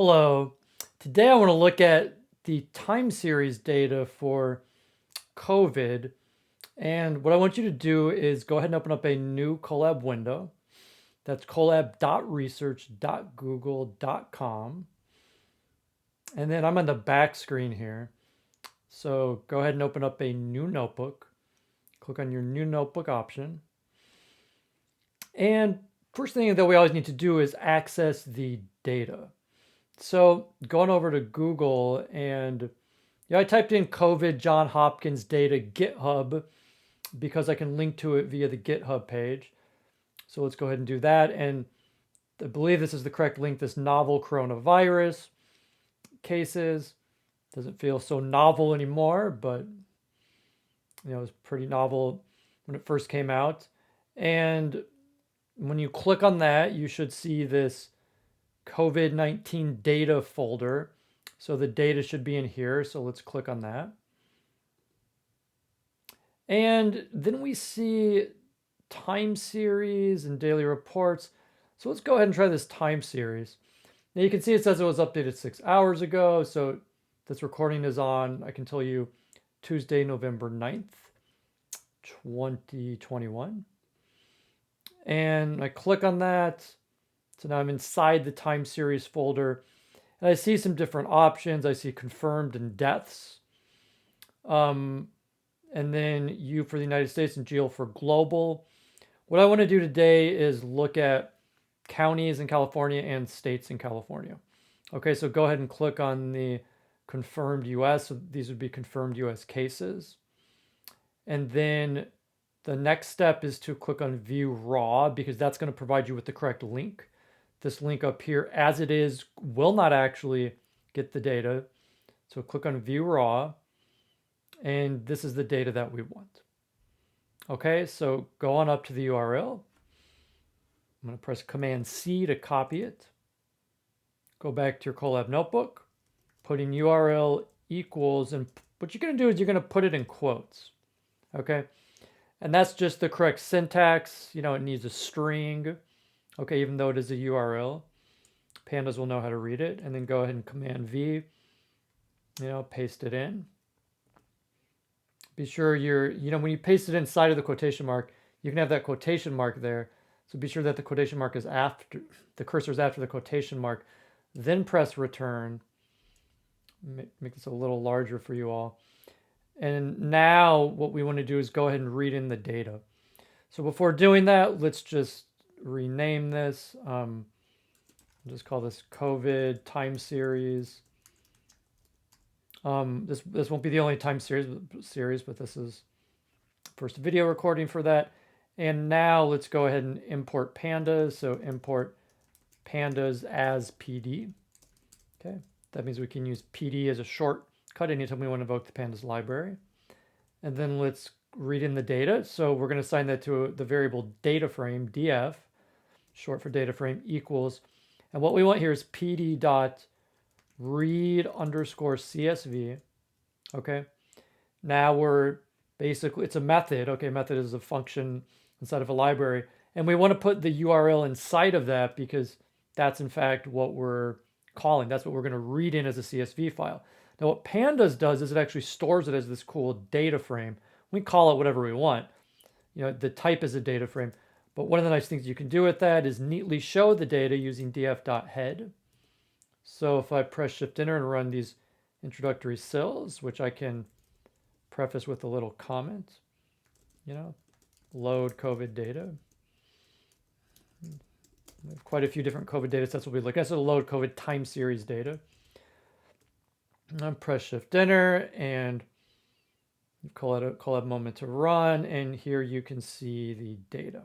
Hello. Today I want to look at the time series data for COVID. And what I want you to do is go ahead and open up a new Colab window. That's colab.research.google.com. And then I'm on the back screen here. So go ahead and open up a new notebook. Click on your new notebook option. And first thing that we always need to do is access the data. So going over to Google and I typed in COVID John Hopkins data GitHub because I can link to it via the GitHub page. So let's go ahead and do that. And I believe this is the correct link, this novel coronavirus cases. Doesn't feel so novel anymore, but it was pretty novel when it first came out. And when you click on that, you should see this COVID-19 data folder. So the data should be in here. So let's click on that. And then we see time series and daily reports. So let's go ahead and try this time series. Now you can see it says it was updated 6 hours ago. So this recording is on, I can tell you, Tuesday, November 9th, 2021. And I click on that. So now I'm inside the time series folder. And I see some different options. I see confirmed and deaths. And then U for the United States and GL for global. What I want to do today is look at counties in California and states in California. Okay, so go ahead and click on the confirmed US. So these would be confirmed US cases. And then the next step is to click on view raw because that's going to provide you with the correct link. This link up here, as it is, will not actually get the data. So click on view raw, and this is the data that we want. Okay, so go on up to the URL. I'm going to press Command C to copy it. Go back to your Colab notebook, put in URL equals, and what you're going to do is you're going to put it in quotes. Okay, and that's just the correct syntax. It needs a string. Okay, even though it is a URL, Pandas will know how to read it. And then go ahead and Command V, paste it in. Be sure when you paste it inside of the quotation mark, you can have that quotation mark there. So be sure that the quotation mark is after, the cursor is after the quotation mark. Then press return. Make this a little larger for you all. And now what we want to do is go ahead and read in the data. So before doing that, let's just rename this. I'll just call this COVID time series. This won't be the only time series, but this is first video recording for that. And now let's go ahead and import pandas. So import pandas as PD. Okay, that means we can use PD as a shortcut anytime we want to invoke the pandas library. And then let's read in the data. So we're going to assign that to the variable data frame, df, short for data frame, equals. And what we want here is pd dot read underscore CSV. Okay. Now we're basically, it's a method. Okay. Method is a function inside of a library. And we want to put the URL inside of that because that's in fact what we're calling. That's what we're going to read in as a CSV file. Now what Pandas does is it actually stores it as this cool data frame. We call it whatever we want. The type is a data frame. But one of the nice things you can do with that is neatly show the data using df.head. So if I press Shift Enter and run these introductory cells, which I can preface with a little comment, load COVID data. We have quite a few different COVID data sets we'll be looking at. So load COVID time series data. And press Shift Enter and call it moment to run. And here you can see the data.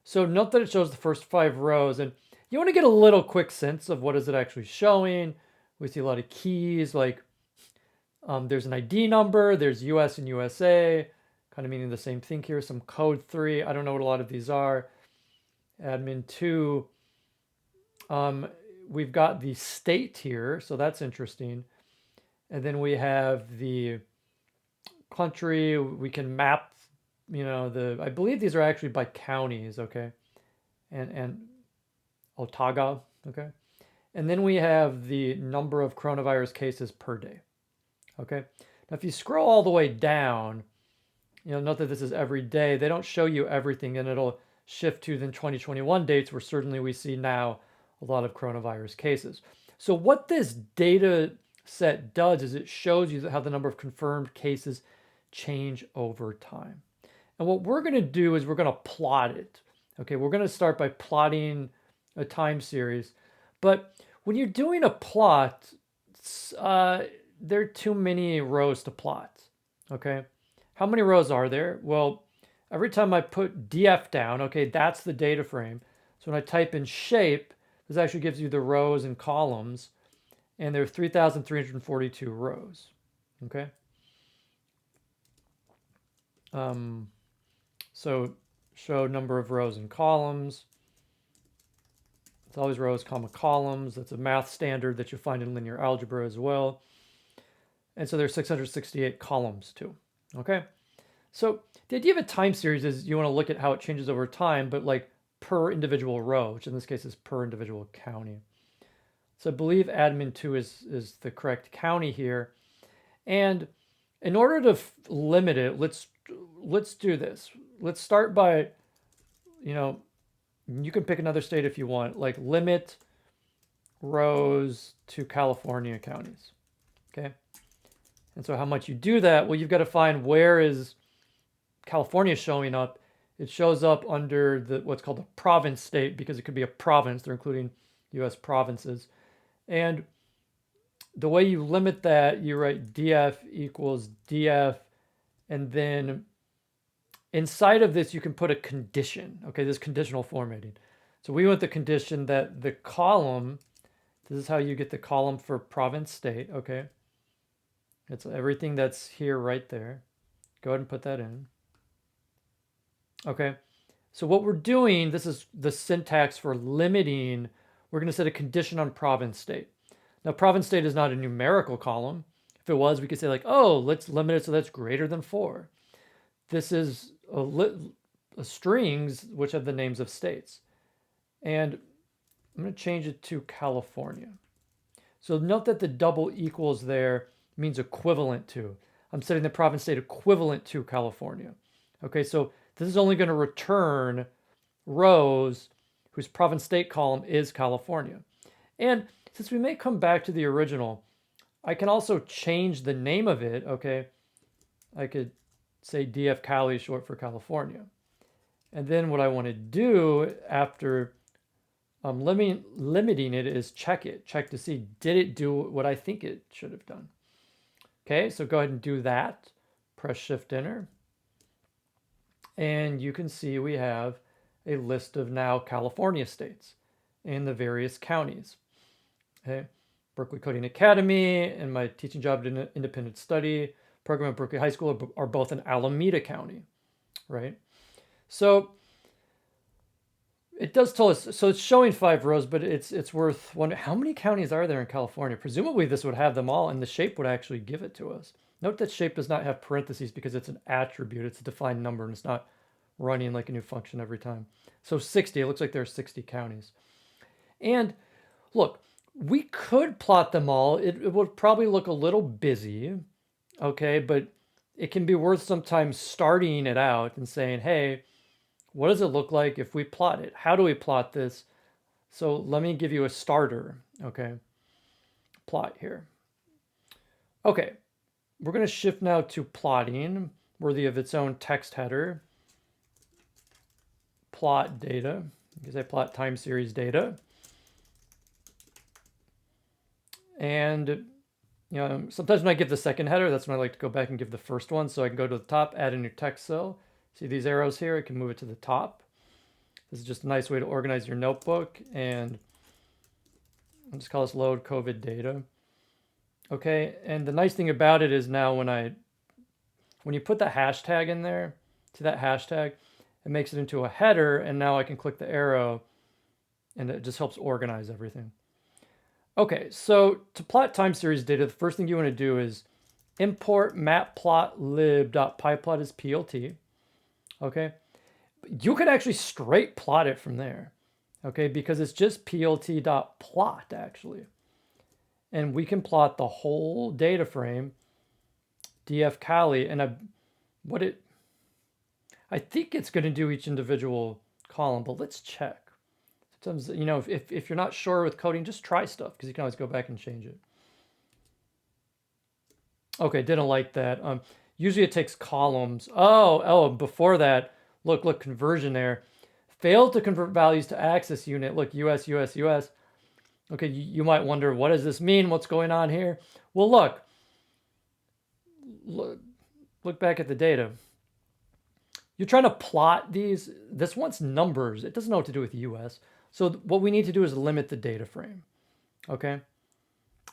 So note that it shows the first 5 rows, and you want to get a little quick sense of what is it actually showing. We see a lot of keys, like there's an ID number, there's US and USA, kind of meaning the same thing here. Some code 3, I don't know what a lot of these are. Admin 2. We've got the state here, so that's interesting. And then we have the country. We can map, I believe these are actually by counties, okay? And Otago, okay? And then we have the number of coronavirus cases per day. Okay. Now, if you scroll all the way down, note that this is every day. They don't show you everything, and it'll shift to the 2021 dates where certainly we see now a lot of coronavirus cases. So what this data set does is it shows you how the number of confirmed cases change over time. And what we're going to do is we're going to plot it. Okay, we're going to start by plotting a time series. But when you're doing a plot, there are too many rows to plot. Okay, how many rows are there? Well, every time I put df down, okay, that's the data frame. So when I type in shape, this actually gives you the rows and columns, and there are 3,342 rows. Okay. So show number of rows and columns. It's always rows, comma, columns. That's a math standard that you'll find in linear algebra as well. And so there's 668 columns too. Okay. So the idea of a time series is you want to look at how it changes over time, but like per individual row, which in this case is per individual county. So I believe admin 2 is the correct county here. And in order to limit it, let's do this. Let's start by, you can pick another state if you want, like limit rows to California counties. Okay. And so how much you do that? Well, you've got to find where is California showing up. It shows up under what's called a province state because it could be a province. They're including U.S. provinces. And the way you limit that, you write df equals df, and then inside of this, you can put a condition. Okay, this conditional formatting. So we want the condition that the column, this is how you get the column for province state, okay? It's everything that's here right there. Go ahead and put that in. Okay, so what we're doing, this is the syntax for limiting. We're going to set a condition on province state. Now, province state is not a numerical column. If it was, we could say like, oh, let's limit it so that's greater than 4. This is a strings, which have the names of states. And I'm going to change it to California. So note that the double equals there means equivalent to. I'm setting the province state equivalent to California. Okay, so this is only going to return rows whose province state column is California. And since we may come back to the original, I can also change the name of it, okay? I could say DF Cali, short for California. And then what I want to do after limiting it is check to see, did it do what I think it should have done? Okay, so go ahead and do that. Press Shift Enter. And you can see we have a list of now California states and the various counties. Okay, Berkeley Coding Academy and my teaching job in independent study program at Berkeley High School are both in Alameda County, right? So it does tell us, so it's showing 5 rows, but it's worth wondering, how many counties are there in California? Presumably this would have them all, and the shape would actually give it to us. Note that shape does not have parentheses because it's an attribute. It's a defined number, and it's not running like a new function every time. So 60, it looks like there are 60 counties. And look, we could plot them all. It would probably look a little busy, okay? But it can be worth sometimes starting it out and saying, hey, what does it look like if we plot it? How do we plot this? So let me give you a starter, okay? Plot here. Okay, we're going to shift now to plotting, worthy of its own text header. Plot data, because I plot time series data. And sometimes when I give the second header, that's when I like to go back and give the first one. So I can go to the top, add a new text cell. See these arrows here? I can move it to the top. This is just a nice way to organize your notebook. And I'll just call this load COVID data. Okay, and the nice thing about it is now when you put the hashtag in there, to that hashtag, it makes it into a header, and now I can click the arrow, and it just helps organize everything. Okay, so to plot time series data, the first thing you want to do is import matplotlib.pyplot as PLT. Okay, you could actually straight plot it from there. okay, because it's just plt.plot actually. And we can plot the whole data frame, df Cali, and I think it's going to do each individual column, but let's check. Sometimes, if you're not sure with coding, just try stuff because you can always go back and change it. Okay, didn't like that. Usually it takes columns. Oh, before that, look, conversion there. Failed to convert values to access unit. Look, US, US, US. Okay, you might wonder, what does this mean? What's going on here? Well, look back at the data. You're trying to plot these. This wants numbers. It doesn't know what to do with US. So what we need to do is limit the data frame. Okay?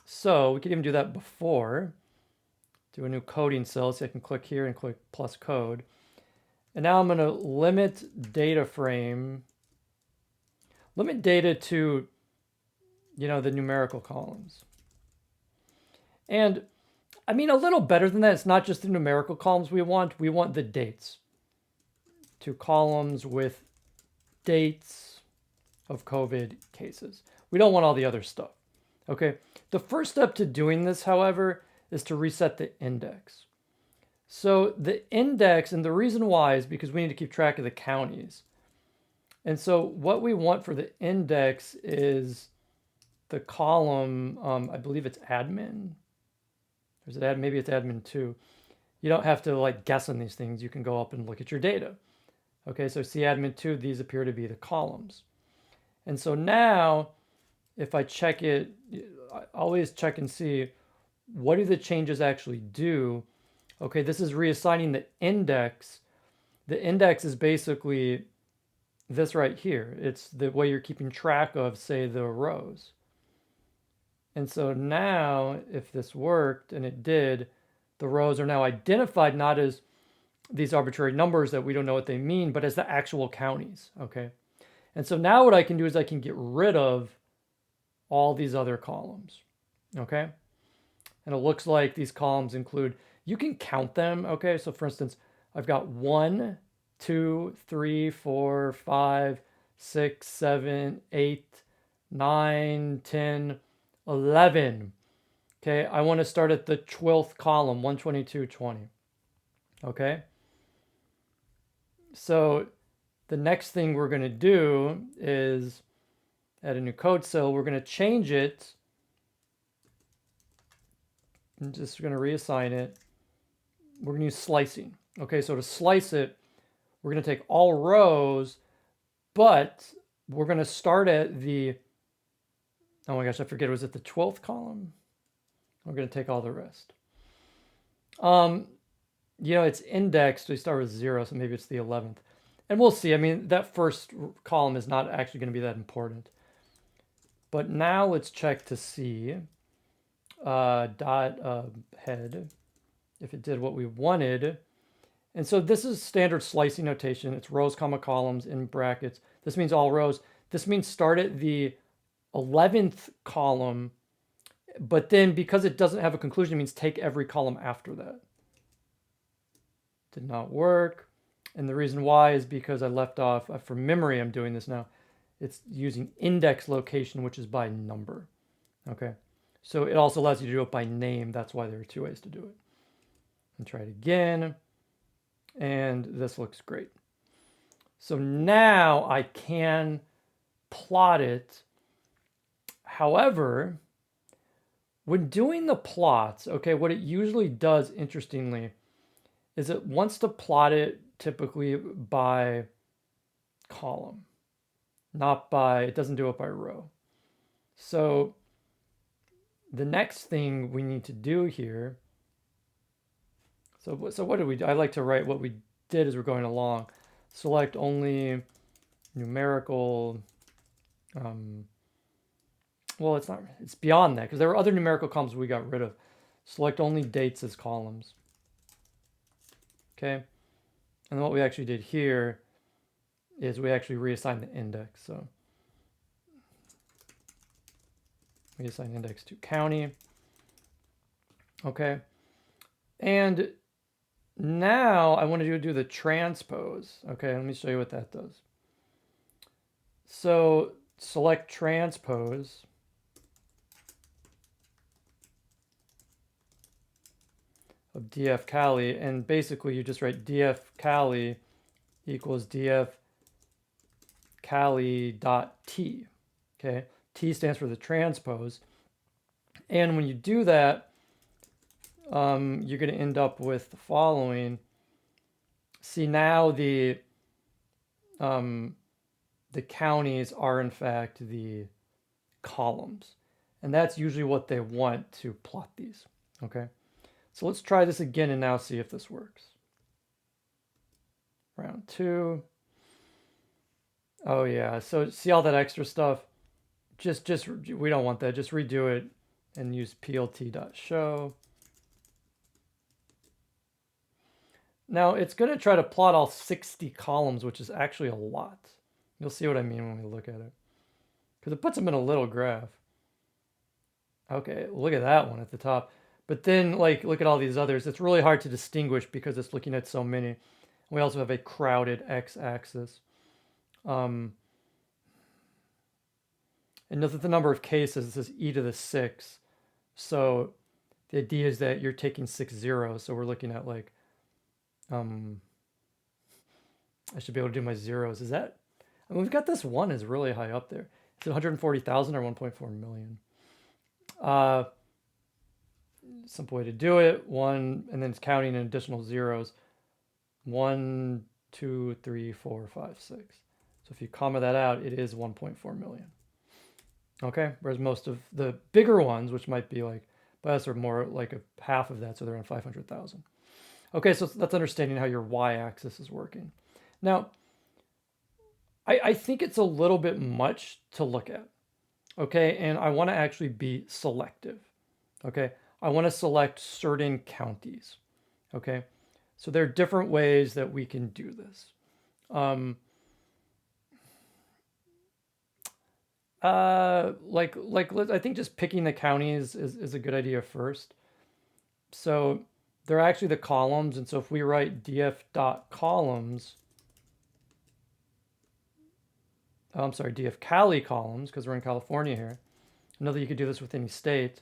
So we could even do that before. Do a new coding cell. So I can click here and click plus code. And now I'm going to limit data frame. Limit data to, the numerical columns. And I mean, a little better than that. It's not just the numerical columns we want. We want the dates. 2 columns with dates of COVID cases. We don't want all the other stuff. Okay. The first step to doing this, however, is to reset the index. So the index, and the reason why is because we need to keep track of the counties. And so what we want for the index is the column, I believe it's admin. Or is it maybe it's admin 2. You don't have to guess on these things. You can go up and look at your data. Okay, so see admin 2, these appear to be the columns. And so now, if I check it, I always check and see what do the changes actually do. Okay, this is reassigning the index. The index is basically this right here. It's the way you're keeping track of, say, the rows. And so now, if this worked, and it did, the rows are now identified not as these arbitrary numbers that we don't know what they mean, but as the actual counties, okay? And so now what I can do is I can get rid of all these other columns, okay? And it looks like these columns include, you can count them, okay? So for instance, I've got 1, 2, 3, 4, 5, 6, 7, 8, 9, 10, 11. Okay, I want to start at the 12th column, 122, 20. Okay? So the next thing we're going to do is add a new code cell. We're going to change it. I'm just going to reassign it. We're going to use slicing. Okay, so to slice it, we're going to take all rows, but we're going to start at the, oh my gosh, I forget, was it the 12th column? We're going to take all the rest. It's indexed. We start with 0, so maybe it's the 11th. And we'll see. I mean, that first column is not actually going to be that important. But now let's check to see head if it did what we wanted. And so this is standard slicing notation. It's rows, comma, columns in brackets. This means all rows. This means start at the 11th column, but then because it doesn't have a conclusion, it means take every column after that. Did not work. And the reason why is because I left off, from memory I'm doing this now, it's using index location, which is by number. Okay, so it also allows you to do it by name. That's why there are 2 ways to do it. And try it again. And this looks great. So now I can plot it. However, when doing the plots, okay, what it usually does, interestingly, is it wants to plot it typically by column, it doesn't do it by row. So the next thing we need to do here, so what do we do? I like to write what we did as we're going along. Select only numerical, well, it's beyond that because there were other numerical columns we got rid of. Select only dates as columns. Okay. And then what we actually did here is we actually reassigned the index. So we assign index to county. Okay. And now I want to do the transpose. Okay, let me show you what that does. So select transpose of df Cali, and basically you just write df Cali equals df Cali dot t. Okay, t stands for the transpose, and when you do that, you're going to end up with the following. See, now the counties are in fact the columns, and that's usually what they want to plot these. Okay, so let's try this again and now see if this works. Round 2. Oh yeah, so see all that extra stuff? Just we don't want that. Just redo it and use plt.show. Now it's going to try to plot all 60 columns, which is actually a lot. You'll see what I mean when we look at it, because it puts them in a little graph. Okay, look at that one at the top. But then, like, look at all these others. It's really hard to distinguish because it's looking at so many. We also have a crowded x-axis. And note that the number of cases is e to the 6. So the idea is that you're taking 6 zeros. So we're looking at like, I should be able to do my zeros. Is that, I mean, we've got this one is really high up there. Is it 140,000 or 1.4 million? Simple way to do it. 1, and then it's counting in additional zeros. 1, 2, 3, 4, 5, 6. So if you comma that out, it is 1.4 million. Okay, whereas most of the bigger ones, which might be like, by us, are more like a half of that, so they're around 500,000. Okay, so that's understanding how your y-axis is working. Now, I think it's a little bit much to look at, okay? And I want to actually be selective, okay? I want to select certain counties, okay? So there are different ways that we can do this. I think just picking the counties is a good idea first. So they're actually the columns, and so if we write df.columns, I'm sorry, df Cali columns, because we're in California here. I know that you could do this with any state.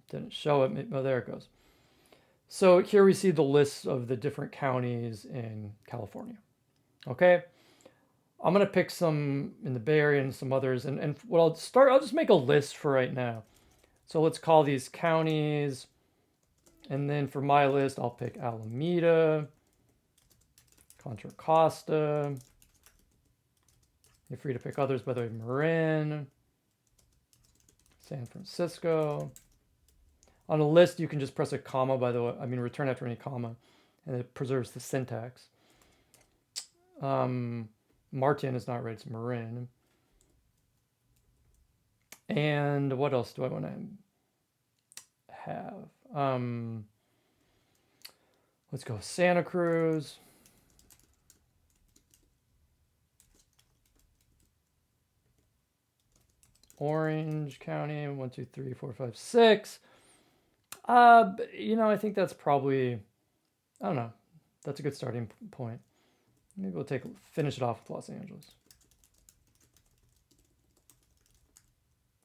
Didn't show it. Oh, there it goes. So here we see the list of the different counties in California. Okay. I'm going to pick some in the Bay Area and some others. And what I'll just make a list for right now. So let's call these counties. And then for my list, I'll pick Alameda, Contra Costa. You're free to pick others, by the way, Marin, San Francisco. On a list, you can just press a comma, by the way. I mean, return after any comma, and it preserves the syntax. Martin is not right, it's Marin. And what else do I want to have? Let's go Santa Cruz. Orange County, 1, 2, 3, 4, 5, 6. I think that's probably, I don't know. That's a good starting point. Maybe we'll finish it off with Los Angeles.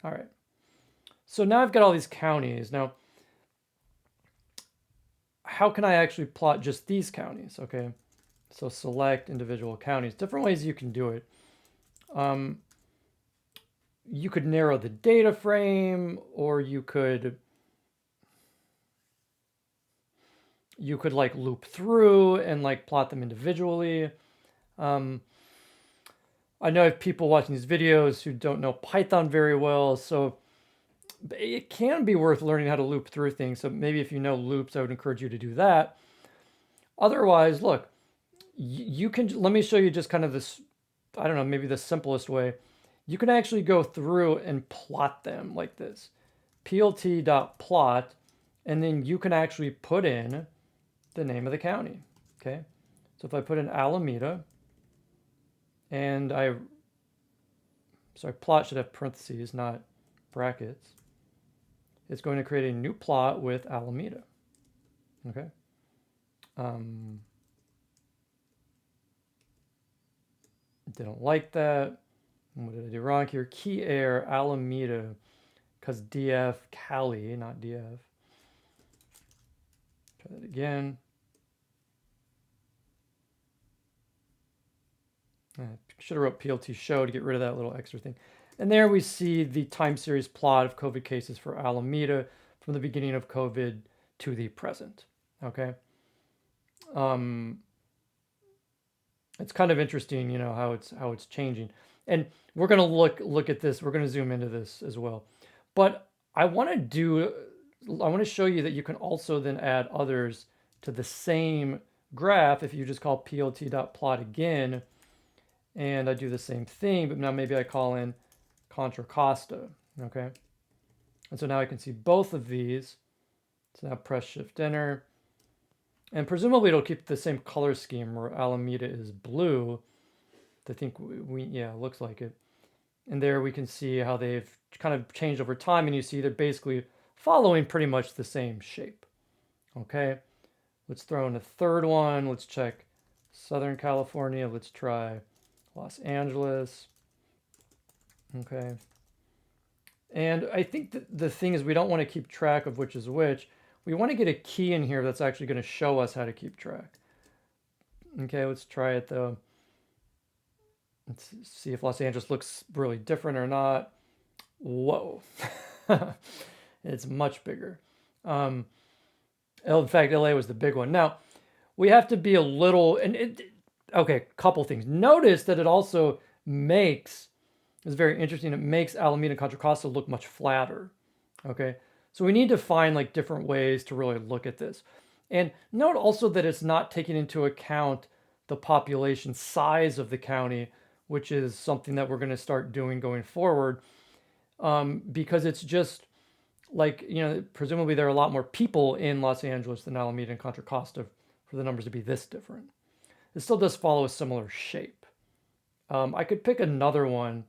All right. So now I've got all these counties. Now, how can I actually plot just these counties? Okay. So select individual counties. Different ways you can do it. You could narrow the data frame, or you could like loop through and like plot them individually. I know I have people watching these videos who don't know Python very well, so it can be worth learning how to loop through things. So maybe if you know loops, I would encourage you to do that. Otherwise, look, you can, let me show you just kind of this, I don't know, maybe the simplest way. You can actually go through and plot them like this. plt.plot, and then you can actually put in the name of the county, okay? So if I put in Alameda, and plot should have parentheses, not brackets. It's going to create a new plot with Alameda, okay? Didn't like that. What did I do wrong here? Key air, Alameda, because DF, Cali, not DF. Try that again. I should have wrote PLT show to get rid of that little extra thing. And there we see the time series plot of COVID cases for Alameda from the beginning of COVID to the present. Okay. It's kind of interesting, how it's changing. And we're gonna look at this. We're gonna zoom into this as well. But I want to show you that you can also then add others to the same graph if you just call plt.plot again, and I do the same thing, but now maybe I call in Contra Costa, okay? And so now I can see both of these. So now press Shift Enter, and presumably it'll keep the same color scheme where Alameda is blue. I think yeah, it looks like it. And there we can see how they've kind of changed over time, and you see they're basically following pretty much the same shape. Okay, let's throw in a third one. Let's check Southern California. Let's try Los Angeles. Okay. And I think that the thing is we don't want to keep track of which is which. We want to get a key in here that's actually going to show us how to keep track. Okay, let's try it though. Let's see if Los Angeles looks really different or not. Whoa. It's much bigger. In fact, LA was the big one. Now, we have to be a little, okay, couple things. Notice that it also makes, it's very interesting, it makes Alameda and Contra Costa look much flatter. Okay, so we need to find like different ways to really look at this. And note also that it's not taking into account the population size of the county, which is something that we're going to start doing going forward, because it's just like, presumably there are a lot more people in Los Angeles than Alameda and Contra Costa for the numbers to be this different. It still does follow a similar shape. I could pick another one,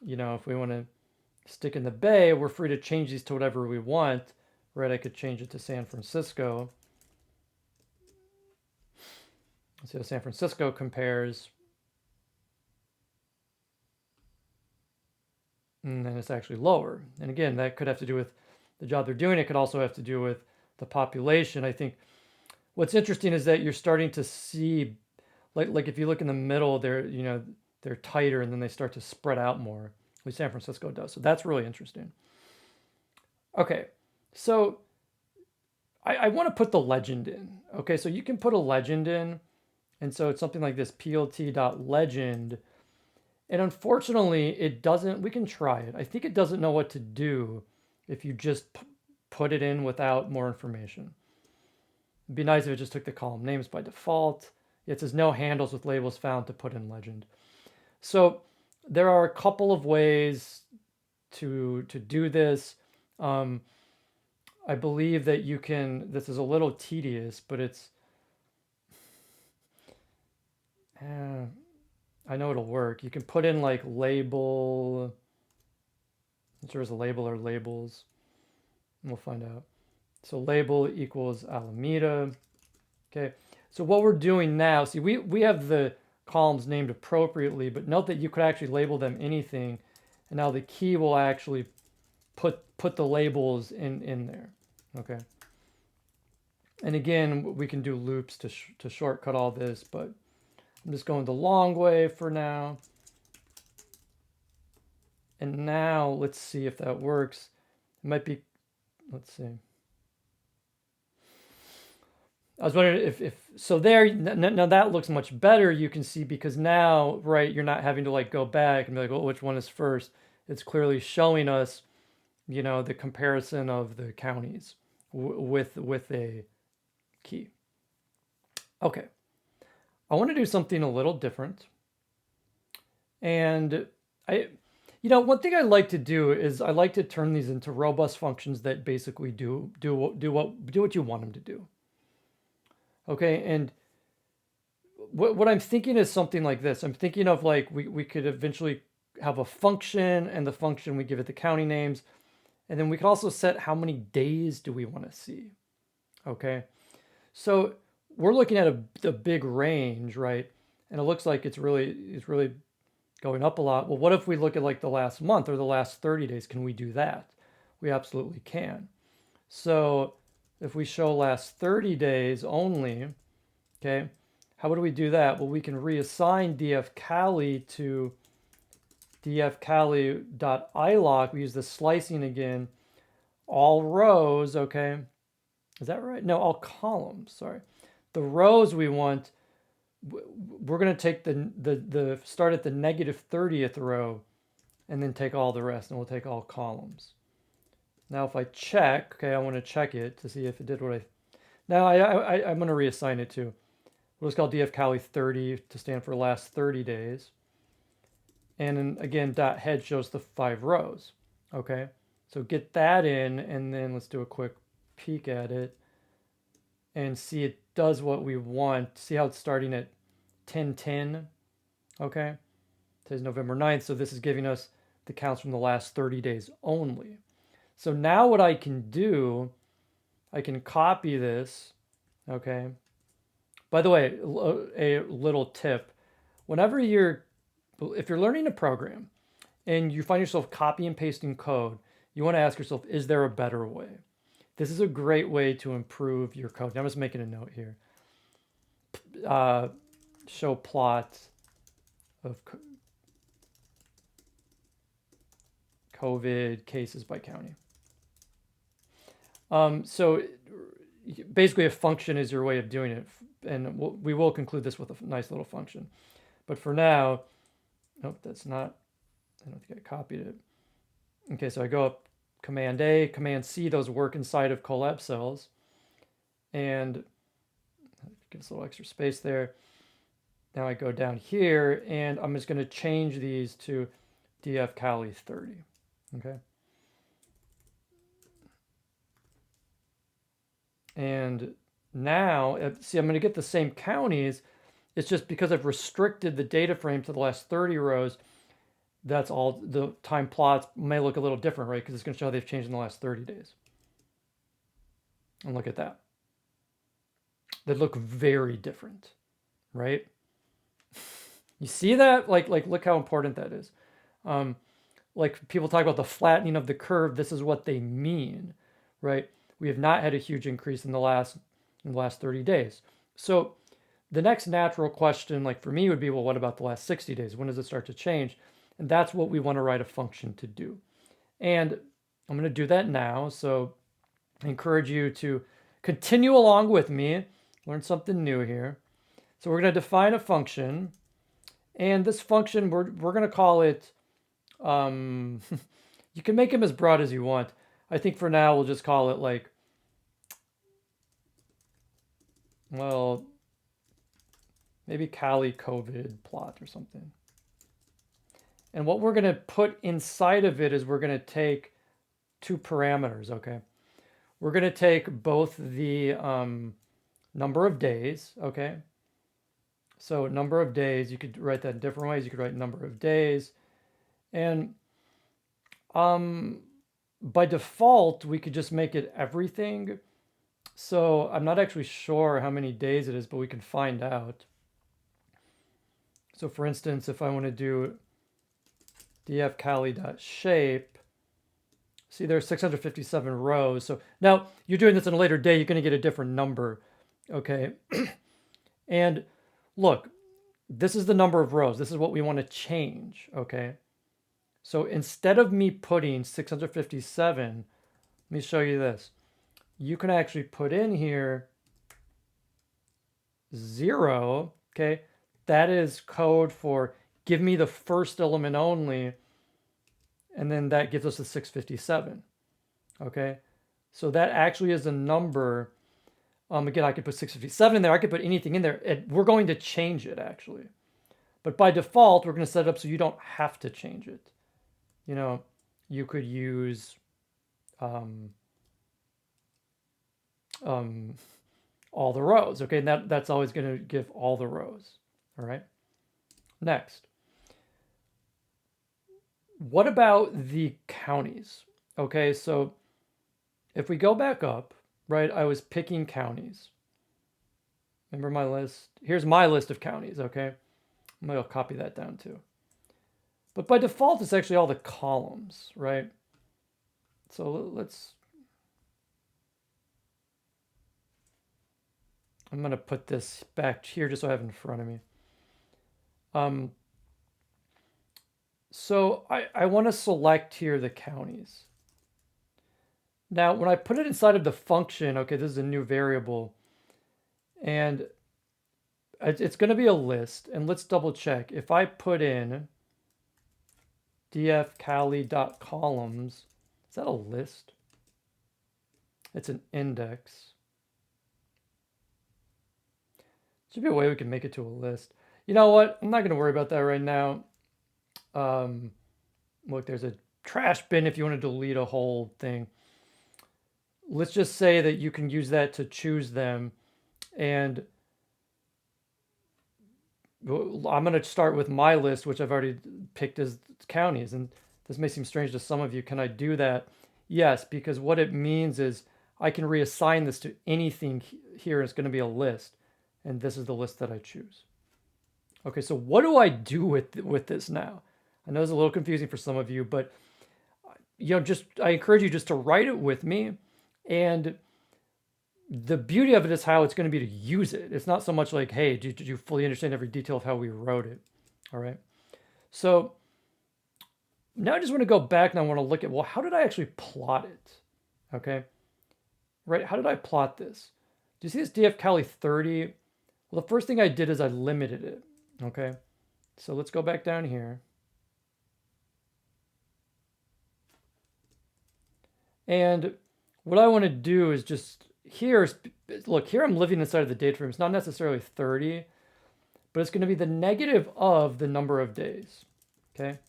if we want to stick in the Bay, we're free to change these to whatever we want, right? I could change it to San Francisco. Let's see how San Francisco compares. And then it's actually lower. And again, that could have to do with the job they're doing. It could also have to do with the population. I think what's interesting is that you're starting to see, like if you look in the middle, they're tighter, and then they start to spread out more. At least San Francisco does. So that's really interesting. Okay, so I want to put the legend in. Okay, so you can put a legend in, and so it's something like this, plt.legend. And unfortunately, it doesn't, we can try it. I think it doesn't know what to do if you just put it in without more information. It'd be nice if it just took the column names by default. It says no handles with labels found to put in legend. So there are a couple of ways to do this. I believe that you can, this is a little tedious, but it's, I know it'll work. You can put in like label, I'm sure it's a label or labels. We'll find out. So label equals Alameda. Okay. So what we're doing now, see, we have the columns named appropriately, but note that you could actually label them anything. And now the key will actually put the labels in there. Okay. And again, we can do loops to shortcut all this, but I'm just going the long way for now. And now let's see if that works. It might be, let's see. I was wondering if so there, now that looks much better, you can see, because now, right, you're not having to like go back and be like, well, which one is first? It's clearly showing us, the comparison of the counties with a key. Okay. I want to do something a little different. And one thing I like to do is I like to turn these into robust functions that basically do what you want them to do. Okay, and what I'm thinking is something like this. I'm thinking of like we could eventually have a function, and the function we give it the county names, and then we could also set how many days do we want to see. Okay, so we're looking at a big range, right? and it looks like it's really going up a lot. Well, what if we look at like the last month or the last 30 days? Can we do that? We absolutely can. So if we show last 30 days only, okay, how would we do that? Well, we can reassign dfcali to dfcali.iloc. We use the slicing again. All rows, okay. Is that right? No, all columns, sorry. The rows we want, we're going to take the start at the negative 30th row and then take all the rest, and we'll take all columns. Now if I check, okay, I want to check it to see if it did what I... Now I'm going to reassign it to, we'll just call dfcali 30 to stand for last 30 days. And then again, dot head shows the 5 rows, okay? So get that in, and then let's do a quick peek at it and see it does what we want. See how it's starting at 10:10, okay? Today's November 9th, so this is giving us the counts from the last 30 days only. So now what I can do, I can copy this, okay? By the way, a little tip. Whenever if you're learning a program and you find yourself copy and pasting code, you want to ask yourself, is there a better way? This is a great way to improve your code. Now I'm just making a note here. Show plot of COVID cases by county. So basically a function is your way of doing it. And we will conclude this with a nice little function. But for now, nope, that's not, I don't think I copied it. Okay, so I go up Command A, Command C, those work inside of collab cells. And give us a little extra space there. Now I go down here and I'm just going to change these to dfcali 30. Okay. And now, see, I'm going to get the same counties. It's just because I've restricted the data frame to the last 30 rows. That's all. The time plots may look a little different, right? Because it's going to show how they've changed in the last 30 days. And look at that. They look very different, right? You see that? Like look how important that is. Like people talk about the flattening of the curve. This is what they mean, right? We have not had a huge increase in the last 30 days. So the next natural question, like for me, would be, well, what about the last 60 days? When does it start to change? And that's what we want to write a function to do. And I'm going to do that now. So I encourage you to continue along with me, learn something new here. So we're going to define a function. And this function, we're going to call it, you can make them as broad as you want. I think for now, we'll just call it like, well, maybe Cali COVID plot or something. And what we're going to put inside of it is we're going to take 2 parameters, okay? We're going to take both the number of days, okay? So number of days, you could write that in different ways. You could write number of days. And by default, we could just make it everything. So I'm not actually sure how many days it is, but we can find out. So for instance, if I want to do dfcali.shape, see there's 657 rows. So now you're doing this on a later day, you're going to get a different number, okay? And look, this is the number of rows. This is what we want to change, okay? So instead of me putting 657, let me show you this. You can actually put in here 0, okay? That is code for give me the first element only, and then that gives us the 657, okay? So that actually is a number. Again, I could put 657 in there. I could put anything in there. We're going to change it, actually. But by default, we're going to set it up so you don't have to change it. You know, you could use all the rows, okay? And that's always going to give all the rows, all right? Next. What about the counties? Okay, so if we go back up, right, I was picking counties. Remember my list? Here's my list of counties, okay? Maybe I'll copy that down too. But by default, it's actually all the columns, right? So I'm going to put this back here just so I have it in front of me. So I want to select here the counties. Now, when I put it inside of the function, okay, this is a new variable, and it's going to be a list. And let's double check. If I put in dfcali.columns, is that a list? It's an index. Should be a way we can make it to a list. You know what? I'm not going to worry about that right now. Look, there's a trash bin if you want to delete a whole thing. Let's just say that you can use that to choose them. And I'm going to start with my list, which I've already picked as counties. And this may seem strange to some of you. Can I do that? Yes, because what it means is I can reassign this to anything here. It's going to be a list. And this is the list that I choose. Okay, so what do I do with this now? I know it's a little confusing for some of you, but I encourage you just to write it with me. And the beauty of it is how it's going to be to use it. It's not so much like, hey, did you fully understand every detail of how we wrote it? All right. So now I just want to go back and I want to look at, well, how did I actually plot it? Okay. Right. How did I plot this? Do you see this dfcali 30? Well, the first thing I did is I limited it. Okay. So let's go back down here. And what I want to do is just look, here I'm living inside of the date frame. It's not necessarily 30, but it's going to be the negative of the number of days. Okay.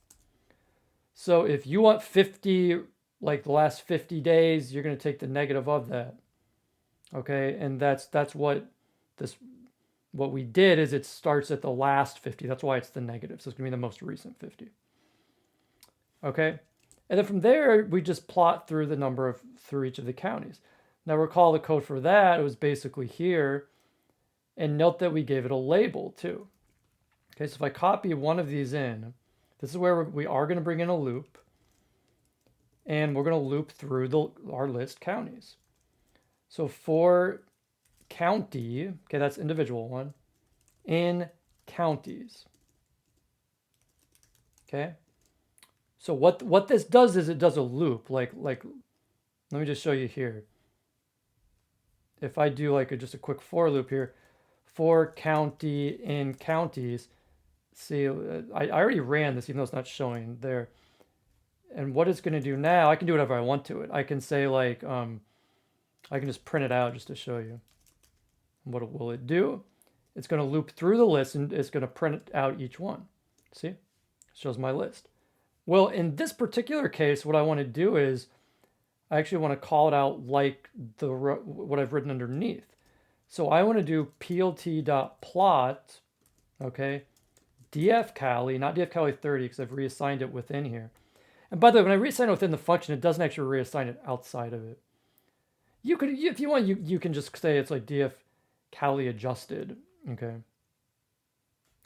So if you want 50, like the last 50 days, you're going to take the negative of that. Okay. And that's what we did is it starts at the last 50. That's why it's the negative. So it's going to be the most recent 50. Okay. And then from there, we just plot through the number through each of the counties. Now recall the code for that. It was basically here. And note that we gave it a label too. Okay, so if I copy one of these in, this is where we are going to bring in a loop. And we're going to loop through our list counties. So for county, okay, that's individual one, in counties. Okay. So what this does is it does a loop. Like let me just show you here. If I do just a quick for loop here, for county in counties, see, I already ran this even though it's not showing there. And what it's going to do now, I can do whatever I want to it. I can say I can just print it out just to show you. What will it do? It's going to loop through the list and it's going to print out each one. See? It shows my list. Well, in this particular case, what I want to do is I actually want to call it out like what I've written underneath. So I want to do plt.plot, okay, dfcali, not dfcali 30 because I've reassigned it within here. And by the way, when I reassign it within the function, it doesn't actually reassign it outside of it. You could, if you want, you can just say it's like dfcali adjusted, okay.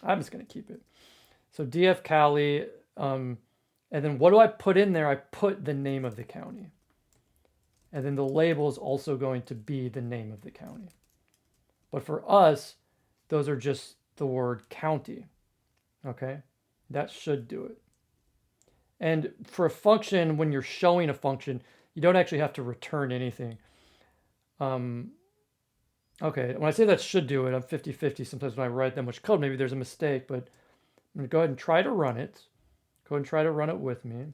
I'm just going to keep it. So dfcali, and then what do I put in there? I put the name of the county. And then the label is also going to be the name of the county. But for us, those are just the word county. Okay? That should do it. And for a function, when you're showing a function, you don't actually have to return anything. Okay, when I say that should do it, I'm 50-50. Sometimes when I write that much code, maybe there's a mistake, but I'm going to go ahead and try to run it. Go ahead and try to run it with me.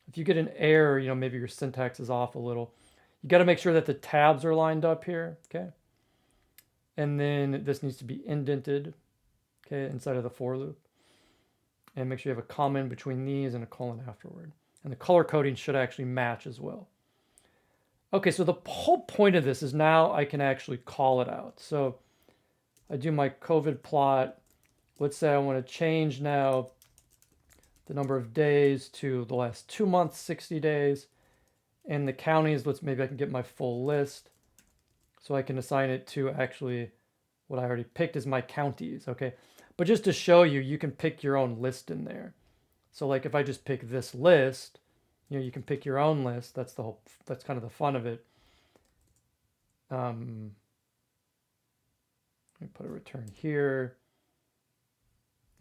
If you get an error, maybe your syntax is off a little. You got to make sure that the tabs are lined up here, okay? And then this needs to be indented, okay, inside of the for loop. And make sure you have a comma in between these and a colon afterward. And the color coding should actually match as well. Okay, so the whole point of this is now I can actually call it out. So I do my COVID plot. Let's say I want to change now the number of days to the last 2 months, 60 days. And the counties, maybe I can get my full list. So I can assign it to actually what I already picked as my counties, okay? But just to show you, you can pick your own list in there. So like if I just pick this list, you can pick your own list. That's kind of the fun of it. Let me put a return here.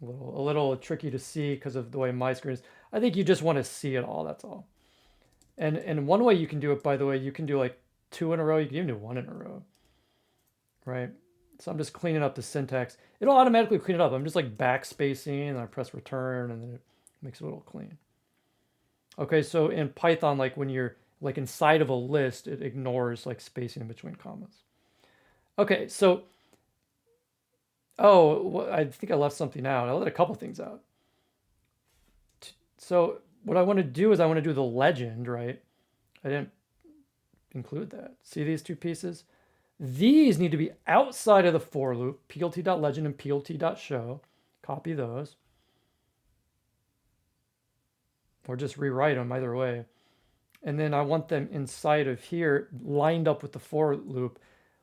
A little tricky to see because of the way my screen is. I think you just want to see it all, that's all. And one way you can do it, by the way, you can do like 2 in a row. You can even do 1 in a row, right? So I'm just cleaning up the syntax. It'll automatically clean it up. I'm just like backspacing and I press return and then it makes it a little clean. Okay, so in Python, like when you're like inside of a list, it ignores like spacing in between commas. Okay, so, I think I left something out. I let a couple things out. So what I want to do is I want to do the legend, right? I didn't include that. See these 2 pieces? These need to be outside of the for loop, plt.legend and plt.show. Copy those. Or just rewrite them, either way. And then I want them inside of here, lined up with the for loop.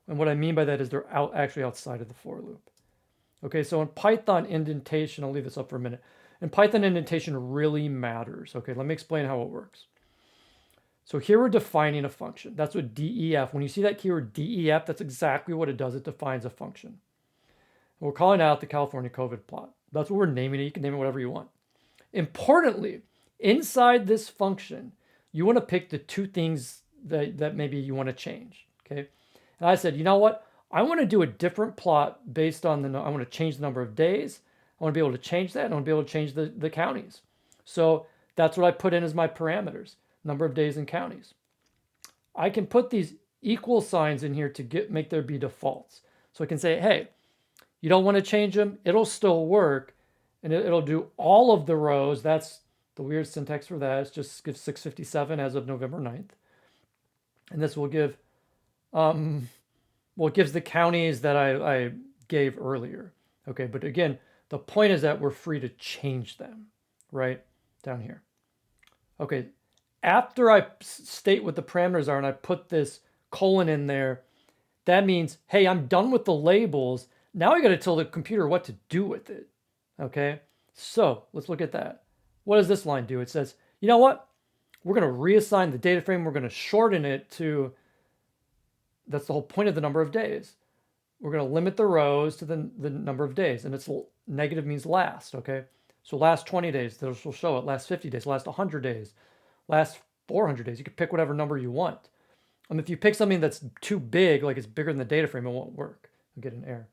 And what I mean by that is they're actually outside of the for loop. Okay, so in Python indentation, I'll leave this up for a minute. In Python indentation really matters. Okay, let me explain how it works. So here we're defining a function. That's what def, when you see that keyword def, that's exactly what it does. It defines a function. We're calling out the California COVID plot. That's what we're naming it. You can name it whatever you want. Importantly, inside this function, you want to pick the 2 things that maybe you want to change, okay? And I said, you know what? I want to do a different plot based on I want to change the number of days. I want to be able to change that. And I want to be able to change the counties. So that's what I put in as my parameters, number of days and counties. I can put these equal signs in here to make there be defaults. So I can say, hey, you don't want to change them. It'll still work. And it'll do all of the rows. That's the weird syntax for that. It's just give 657 as of November 9th. And this will give, it gives the counties that I gave earlier. Okay, but again, the point is that we're free to change them, right? Down here. Okay, after I state what the parameters are and I put this colon in there, that means, hey, I'm done with the labels. Now I got to tell the computer what to do with it. Okay, so let's look at that. What does this line do? It says, you know what? We're going to reassign the data frame. We're going to shorten it to, that's the whole point of the number of days. We're going to limit the rows to the number of days. And it's negative means last, okay? So last 20 days, this will show it. Last 50 days, last 100 days, last 400 days. You can pick whatever number you want. If you pick something that's too big, like it's bigger than the data frame, it won't work. You'll get an error.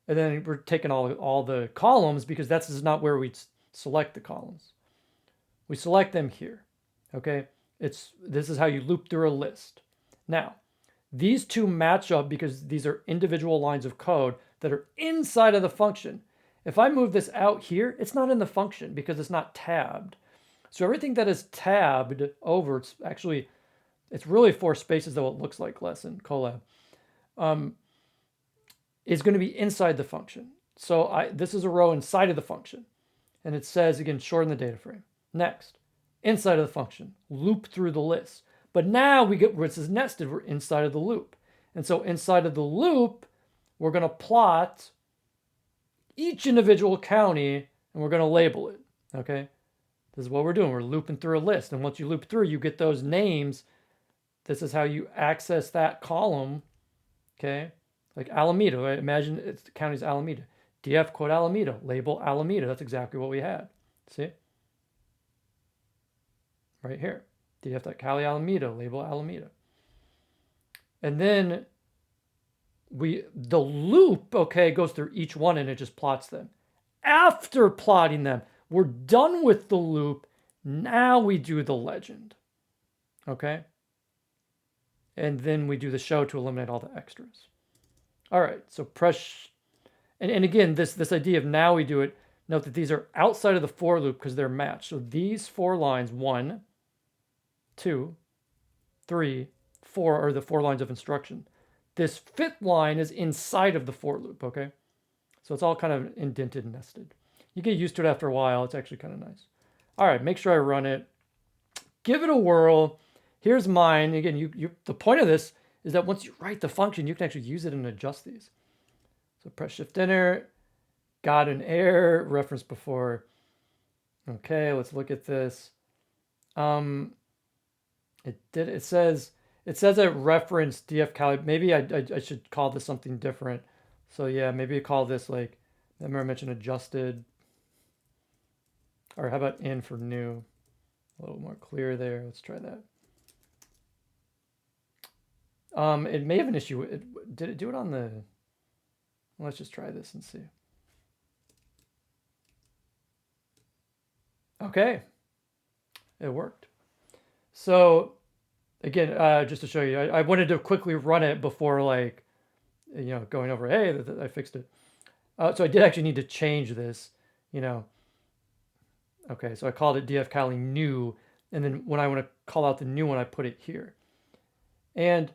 And then we're taking all the columns because that's not where we select the columns. We select them here, okay? This is how you loop through a list. Now, these 2 match up because these are individual lines of code that are inside of the function. If I move this out here, it's not in the function because it's not tabbed. So everything that is tabbed over, it's really 4 spaces though it looks like less in Colab, is going to be inside the function. So this is a row inside of the function. And it says, again, shorten the data frame. Next, inside of the function, loop through the list. But now we get where it says nested, we're inside of the loop. And so inside of the loop, we're going to plot each individual county and we're going to label it, okay? This is what we're doing. We're looping through a list. And once you loop through, you get those names. This is how you access that column, okay? Like Alameda, right? Imagine it's the county's Alameda. df quote Alameda, label Alameda. That's exactly what we had. See? Right here. df.cali Alameda, label Alameda. And then the loop, okay, goes through each one and it just plots them. After plotting them, we're done with the loop. Now we do the legend. Okay? And then we do the show to eliminate all the extras. All right, so press, and again, this idea of now we do it, note that these are outside of the for loop because they're matched. So these 4 lines, 1, 2, 3, 4 are the 4 lines of instruction. This 5th line is inside of the for loop, okay? So it's all kind of indented and nested. You get used to it after a while. It's actually kind of nice. All right, make sure I run it. Give it a whirl. Here's mine. Again, the point of this is that once you write the function, you can actually use it and adjust these. So press Shift Enter. got an error reference before. Okay, let's look at this. Um, it says it referenced DF Cali. Maybe I should call this something different. So yeah, maybe call this like, remember I mentioned adjusted, or how about in for new? A little more clear there. Let's try that. It may have an issue. Did it do it on the? Let's just try this and see. Okay, it worked. So again, just to show you, I wanted to quickly run it before like, going over, hey, I fixed it. So I did actually need to change this, you know. Okay, so I called it DF Cali new, and then when I want to call out the new one, I put it here. And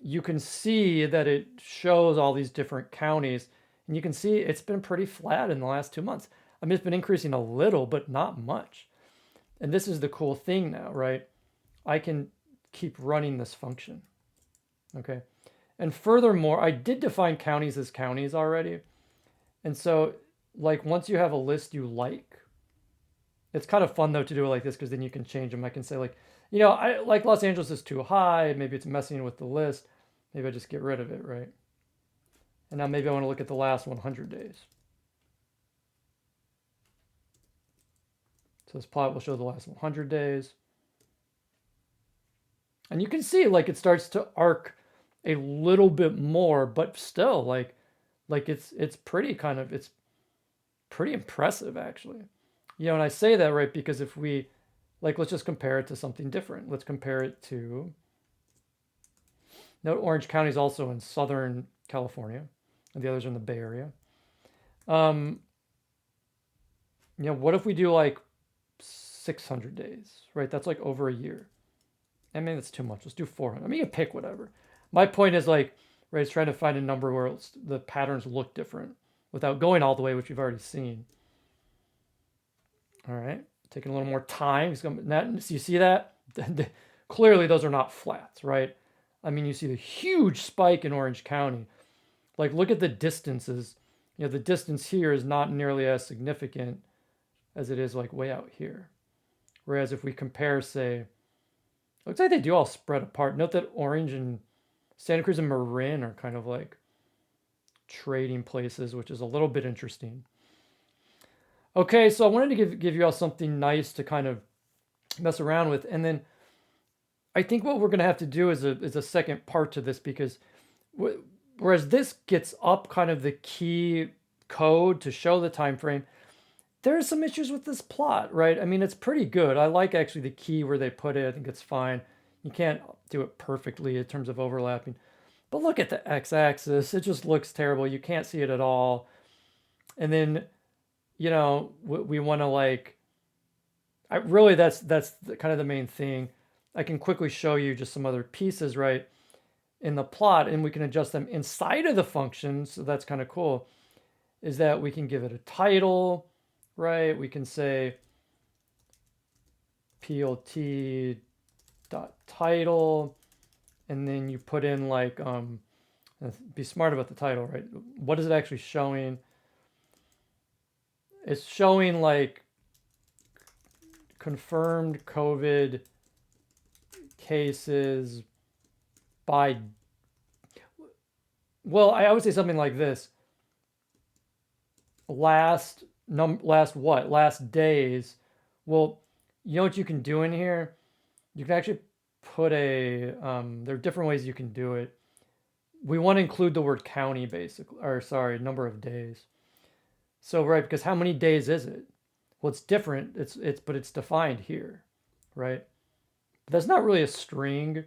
you can see that it shows all these different counties, and you can see it's been pretty flat in the last 2 months. I mean, it's been increasing a little, but not much. And this is the cool thing now, right? I can keep running this function, okay? And furthermore, I did define counties as counties already. And so, like, once you have a list you like, it's kind of fun though to do it like this because then you can change them. I can say like, I like Los Angeles is too high. Maybe it's messing with the list. Maybe I just get rid of it, right? And now maybe I want to look at the last 100 days. So this plot will show the last 100 days. And you can see like it starts to arc a little bit more, but still like it's pretty it's pretty impressive actually. And I say that, right, because if we let's just compare it to something different. Let's compare it to, note Orange County is also in Southern California, and the others are in the Bay Area. What if we do like 600 days, right? That's like over a year. I mean, that's too much. Let's do 400. I mean, you pick whatever. My point is right, it's trying to find a number where the patterns look different without going all the way, which we've already seen. All right, taking a little more time. So you see that? Clearly, those are not flats, right? I mean, you see the huge spike in Orange County. Like, look at the distances. The distance here is not nearly as significant as it is like way out here. Whereas if we compare, say, looks like they do all spread apart. Note that Orange and Santa Cruz and Marin are kind of like trading places, which is a little bit interesting. Okay, so I wanted to give you all something nice to kind of mess around with. And then I think what we're going to have to do is a second part to this, because whereas this gets up kind of the key code to show the time frame, there are some issues with this plot, right? I mean, it's pretty good. I like actually the key where they put it. I think it's fine. You can't do it perfectly in terms of overlapping. But look at the x-axis. It just looks terrible. You can't see it at all. And then, we want to that's kind of the main thing. I can quickly show you just some other pieces, right, in the plot, and we can adjust them inside of the function. So that's kind of cool, is that we can give it a title, right? We can say plt dot title, and then you put in be smart about the title, right? What is it actually showing? It's showing like confirmed COVID cases by, well, I would say something like this. Last days. Well, you know what you can do in here? You can actually put there are different ways you can do it. We want to include the word county basically, or sorry, number of days. So, right, because how many days is it? Well, it's different. But it's defined here, right? But that's not really a string.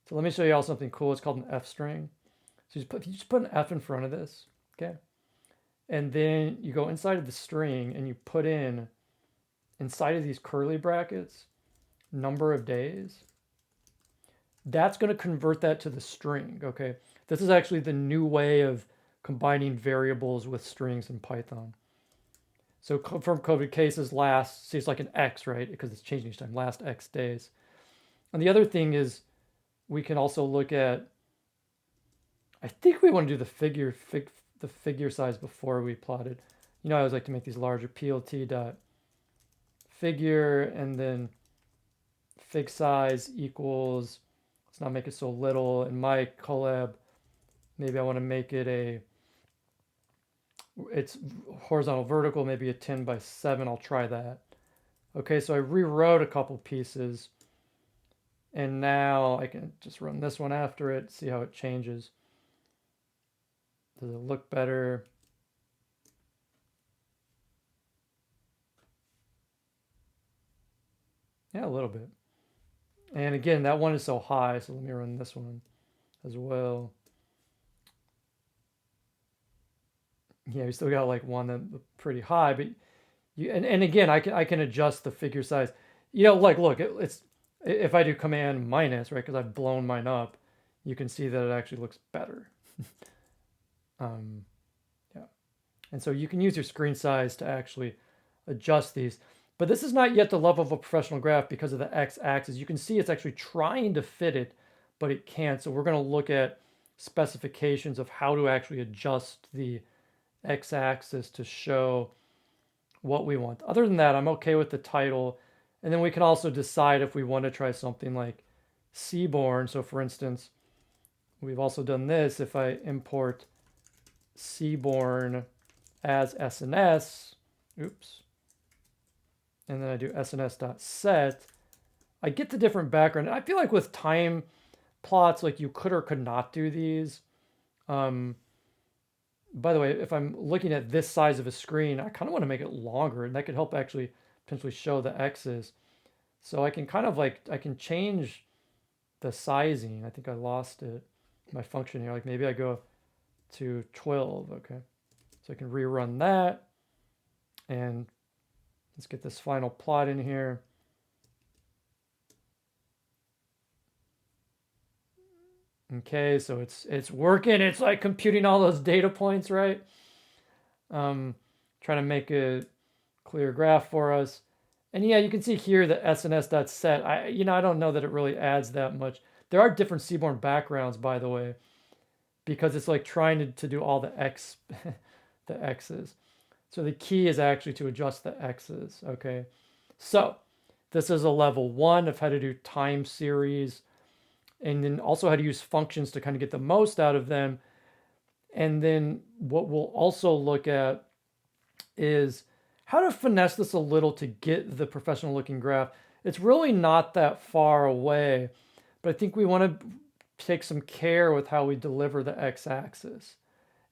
So let me show you all something cool. It's called an F string. So you just put an F in front of this, okay? And then you go inside of the string and you put in, inside of these curly brackets, number of days. That's going to convert that to the string, okay? This is actually the new way of combining variables with strings in Python. So confirmed COVID cases last, see, it's like an X, right? Because it's changing each time, last X days. And the other thing is we can also look at, I think we want to do the figure the figure size before we plotted. You know, I always like to make these larger. PLT dot figure, and then fig size equals, let's not make it so little. In my collab, maybe I want to make it it's horizontal vertical, maybe a 10 by 7. I'll try that. Okay, so I rewrote a couple pieces, and now I can just run this one after it, see how it changes. Does it look better? Yeah, a little bit. And again, that one is so high, so let me run this one as well. Yeah, we still got like one that's pretty high, but and again, I can adjust the figure size. You know, like look, it's if I do command minus, right, because I've blown mine up, you can see that it actually looks better. Yeah, and so you can use your screen size to actually adjust these. But this is not yet the level of a professional graph because of the x-axis. You can see it's actually trying to fit it, but it can't. So we're going to look at specifications of how to actually adjust the x-axis to show what we want. Other than that, I'm okay with the title. And then we can also decide if we want to try something like Seaborn. So for instance, we've also done this. If I import Seaborn as SNS, oops, and then I do SNS.set, I get the different background. I feel like with time plots, like you could or could not do these. By the way, if I'm looking at this size of a screen, I kind of want to make it longer, and that could help actually potentially show the X's. So I can kind of like, I can change the sizing. I think I lost it, my function here. Like maybe I go to 12, okay. So I can rerun that, and let's get this final plot in here. Okay, so it's working. It's like computing all those data points, right? Trying to make a clear graph for us. And yeah, you can see here the SNS.set. I don't know that it really adds that much. There are different Seaborn backgrounds, by the way, because it's like trying to do all the the X's. So the key is actually to adjust the X's, okay? So this is a level 1 of how to do time series, and then also how to use functions to kind of get the most out of them. And then what we'll also look at is how to finesse this a little to get the professional looking graph. It's really not that far away, but I think we want to take some care with how we deliver the x-axis.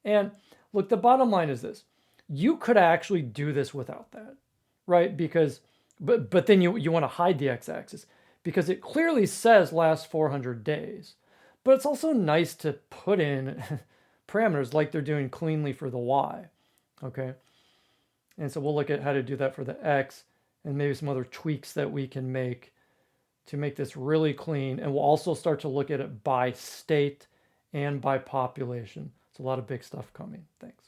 And look, the bottom line is this. You could actually do this without that, right? Because, but then you want to hide the x-axis because it clearly says last 400 days. But it's also nice to put in parameters like they're doing cleanly for the y, okay? And so we'll look at how to do that for the x and maybe some other tweaks that we can make to make this really clean. And we'll also start to look at it by state and by population. It's a lot of big stuff coming. Thanks.